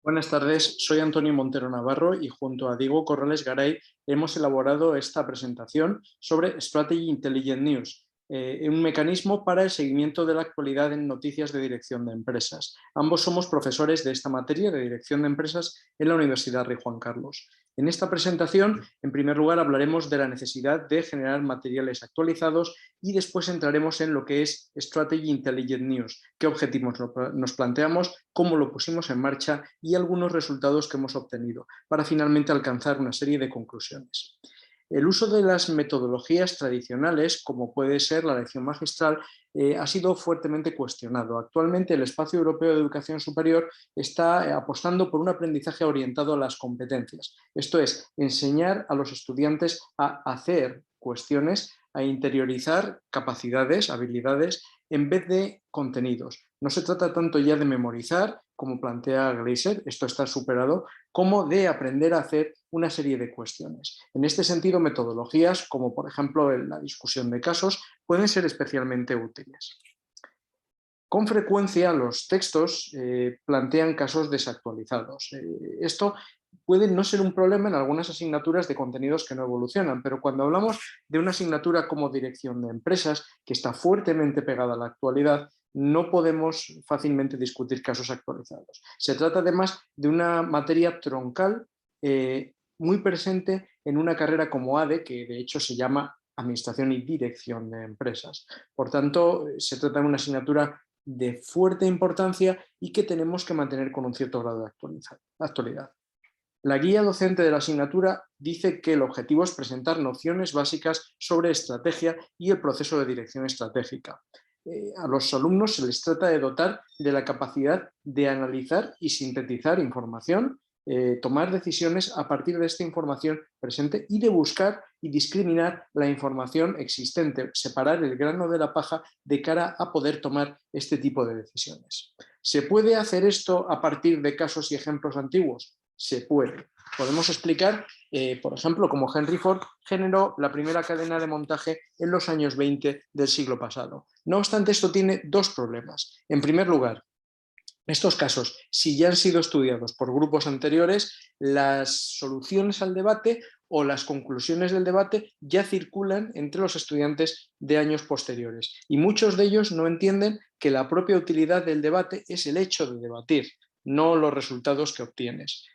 Buenas tardes, soy Antonio Montero Navarro y junto a Diego Corrales Garay hemos elaborado esta presentación sobre Strategy Intelligent News, un mecanismo para el seguimiento de la actualidad en noticias de dirección de empresas. Ambos somos profesores de esta materia de dirección de empresas en la Universidad Rey Juan Carlos. En esta presentación, en primer lugar, hablaremos de la necesidad de generar materiales actualizados y después entraremos en lo que es Strategy Intelligent News, qué objetivos nos planteamos, cómo lo pusimos en marcha y algunos resultados que hemos obtenido, para finalmente alcanzar una serie de conclusiones. El uso de las metodologías tradicionales, como puede ser la lección magistral, ha sido fuertemente cuestionado. Actualmente el Espacio Europeo de Educación Superior está apostando por un aprendizaje orientado a las competencias. Esto es, enseñar a los estudiantes a hacer cuestiones, a interiorizar capacidades, habilidades, en vez de contenidos. No se trata tanto ya de memorizar, como plantea Gleiser, esto está superado, como de aprender a hacer una serie de cuestiones. En este sentido, metodologías como por ejemplo la discusión de casos pueden ser especialmente útiles. Con frecuencia los textos plantean casos desactualizados. Esto puede no ser un problema en algunas asignaturas de contenidos que no evolucionan, pero cuando hablamos de una asignatura como dirección de empresas, que está fuertemente pegada a la actualidad, no podemos fácilmente discutir casos actualizados. Se trata además de una materia troncal muy presente en una carrera como ADE, que de hecho se llama Administración y Dirección de Empresas. Por tanto, se trata de una asignatura de fuerte importancia y que tenemos que mantener con un cierto grado de actualidad. La guía docente de la asignatura dice que el objetivo es presentar nociones básicas sobre estrategia y el proceso de dirección estratégica. A los alumnos se les trata de dotar de la capacidad de analizar y sintetizar información, tomar decisiones a partir de esta información presente y de buscar y discriminar la información existente, separar el grano de la paja de cara a poder tomar este tipo de decisiones. ¿Se puede hacer esto a partir de casos y ejemplos antiguos? Se puede. Podemos explicar, por ejemplo, cómo Henry Ford generó la primera cadena de montaje en los años 20 del siglo pasado. No obstante, esto tiene dos problemas. En primer lugar, estos casos, si ya han sido estudiados por grupos anteriores, las soluciones al debate o las conclusiones del debate ya circulan entre los estudiantes de años posteriores. Y muchos de ellos no entienden que la propia utilidad del debate es el hecho de debatir, no los resultados que obtienes.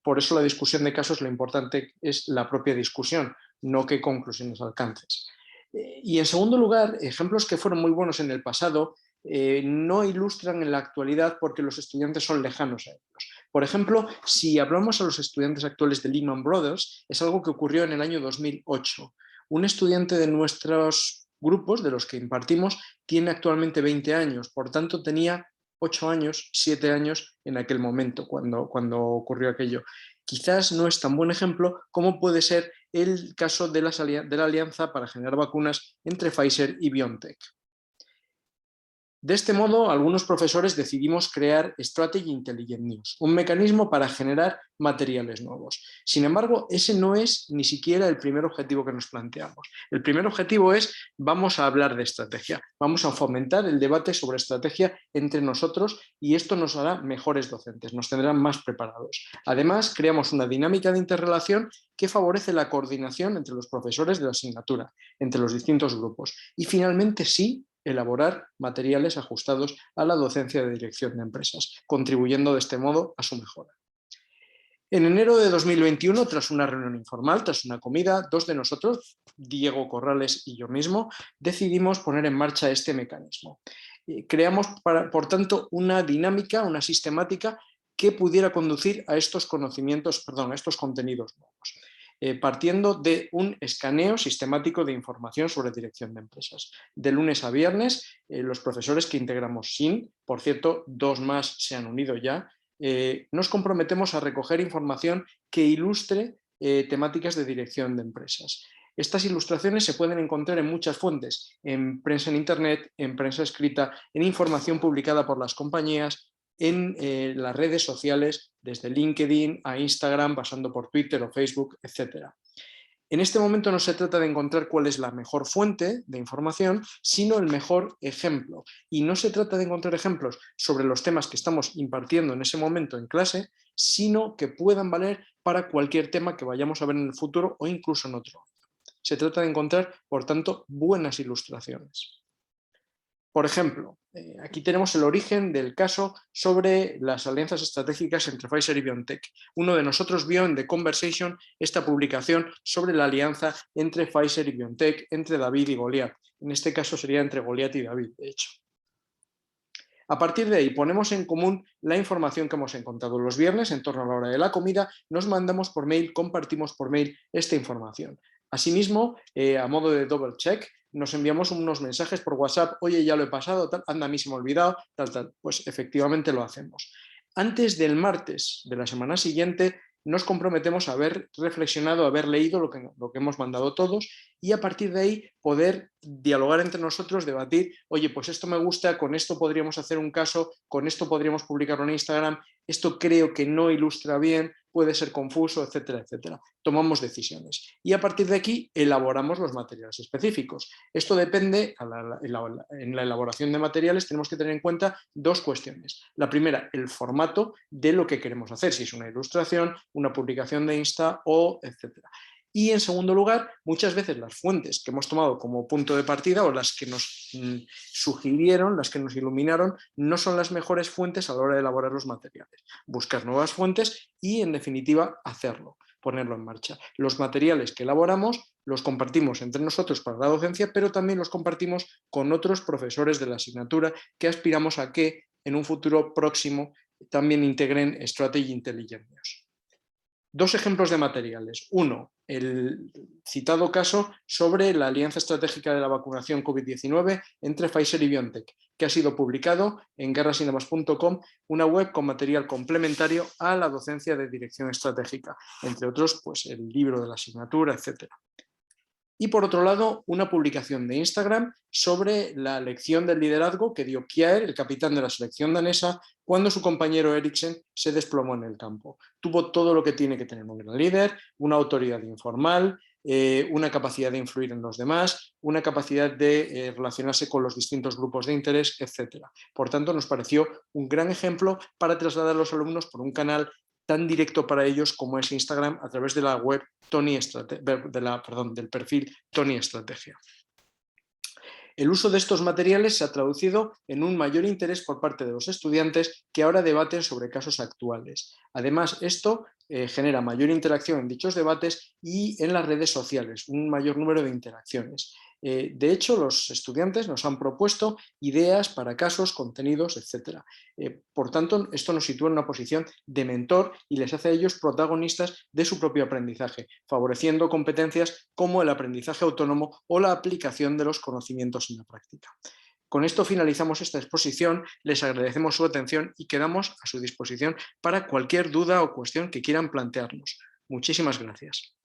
Por eso la discusión de casos, lo importante es la propia discusión, no qué conclusiones alcances. Y en segundo lugar, ejemplos que fueron muy buenos en el pasado no ilustran en la actualidad porque los estudiantes son lejanos a ellos. Por ejemplo, si hablamos a los estudiantes actuales de Lehman Brothers, es algo que ocurrió en el año 2008. Un estudiante de nuestros grupos, de los que impartimos, tiene actualmente 20 años, por tanto tenía 8 años, 7 años en aquel momento, cuando ocurrió aquello. Quizás no es tan buen ejemplo como puede ser el caso de la alianza para generar vacunas entre Pfizer y BioNTech. De este modo, algunos profesores decidimos crear Strategy Intelligent News, un mecanismo para generar materiales nuevos. Sin embargo, ese no es ni siquiera el primer objetivo que nos planteamos. El primer objetivo es, vamos a hablar de estrategia, vamos a fomentar el debate sobre estrategia entre nosotros y esto nos hará mejores docentes, nos tendrán más preparados. Además, creamos una dinámica de interrelación que favorece la coordinación entre los profesores de la asignatura, entre los distintos grupos. Y finalmente, sí, elaborar materiales ajustados a la docencia de dirección de empresas, contribuyendo de este modo a su mejora. En enero de 2021, tras una reunión informal, tras una comida, dos de nosotros, Diego Corrales y yo mismo, decidimos poner en marcha este mecanismo. Creamos, por tanto, una dinámica, una sistemática que pudiera conducir a estos a estos contenidos nuevos. Partiendo de un escaneo sistemático de información sobre dirección de empresas. De lunes a viernes, los profesores que integramos SIN, por cierto, dos más se han unido ya, nos comprometemos a recoger información que ilustre temáticas de dirección de empresas. Estas ilustraciones se pueden encontrar en muchas fuentes, en prensa en internet, en prensa escrita, en información publicada por las compañías, en las redes sociales, desde LinkedIn a Instagram, pasando por Twitter o Facebook, etc. En este momento no se trata de encontrar cuál es la mejor fuente de información, sino el mejor ejemplo. Y no se trata de encontrar ejemplos sobre los temas que estamos impartiendo en ese momento en clase, sino que puedan valer para cualquier tema que vayamos a ver en el futuro o incluso en otro. Se trata de encontrar, por tanto, buenas ilustraciones. Por ejemplo, aquí tenemos el origen del caso sobre las alianzas estratégicas entre Pfizer y BioNTech. Uno de nosotros vio en The Conversation esta publicación sobre la alianza entre Pfizer y BioNTech, entre David y Goliat. En este caso sería entre Goliat y David, de hecho. A partir de ahí ponemos en común la información que hemos encontrado los viernes en torno a la hora de la comida, nos mandamos por mail, compartimos por mail esta información. Asimismo, a modo de double check, nos enviamos unos mensajes por WhatsApp, oye, ya lo he pasado, tal, anda, a mí se me ha olvidado, tal, tal. Pues efectivamente lo hacemos. Antes del martes de la semana siguiente, nos comprometemos a haber reflexionado, a haber leído lo que hemos mandado todos y a partir de ahí poder dialogar entre nosotros, debatir, oye, pues esto me gusta, con esto podríamos hacer un caso, con esto podríamos publicarlo en Instagram, esto creo que no ilustra bien, puede ser confuso, etcétera, etcétera. Tomamos decisiones y a partir de aquí elaboramos los materiales específicos. Esto depende, en la elaboración de materiales tenemos que tener en cuenta dos cuestiones. La primera, el formato de lo que queremos hacer, si es una ilustración, una publicación de Insta o etcétera. Y en segundo lugar, muchas veces las fuentes que hemos tomado como punto de partida o las que nos sugirieron, las que nos iluminaron, no son las mejores fuentes a la hora de elaborar los materiales. Buscar nuevas fuentes y, en definitiva, hacerlo, ponerlo en marcha. Los materiales que elaboramos los compartimos entre nosotros para la docencia, pero también los compartimos con otros profesores de la asignatura que aspiramos a que en un futuro próximo también integren Strategy Intelligent News. Dos ejemplos de materiales. Uno, el citado caso sobre la alianza estratégica de la vacunación COVID-19 entre Pfizer y BioNTech, que ha sido publicado en guerrasinemas.com, una web con material complementario a la docencia de dirección estratégica, entre otros, pues el libro de la asignatura, etc. Y por otro lado, una publicación de Instagram sobre la lección del liderazgo que dio Kjaer, el capitán de la selección danesa, cuando su compañero Eriksen se desplomó en el campo. Tuvo todo lo que tiene que tener un gran líder, una autoridad informal, una capacidad de influir en los demás, una capacidad de relacionarse con los distintos grupos de interés, etc. Por tanto, nos pareció un gran ejemplo para trasladar a los alumnos por un canal tan directo para ellos como es Instagram a través de la web del perfil Tony Estrategia. El uso de estos materiales se ha traducido en un mayor interés por parte de los estudiantes que ahora debaten sobre casos actuales. Además, esto genera mayor interacción en dichos debates y en las redes sociales, un mayor número de interacciones. De hecho, los estudiantes nos han propuesto ideas para casos, contenidos, etc. Por tanto, esto nos sitúa en una posición de mentor y les hace a ellos protagonistas de su propio aprendizaje, favoreciendo competencias como el aprendizaje autónomo o la aplicación de los conocimientos en la práctica. Con esto finalizamos esta exposición, les agradecemos su atención y quedamos a su disposición para cualquier duda o cuestión que quieran plantearnos. Muchísimas gracias.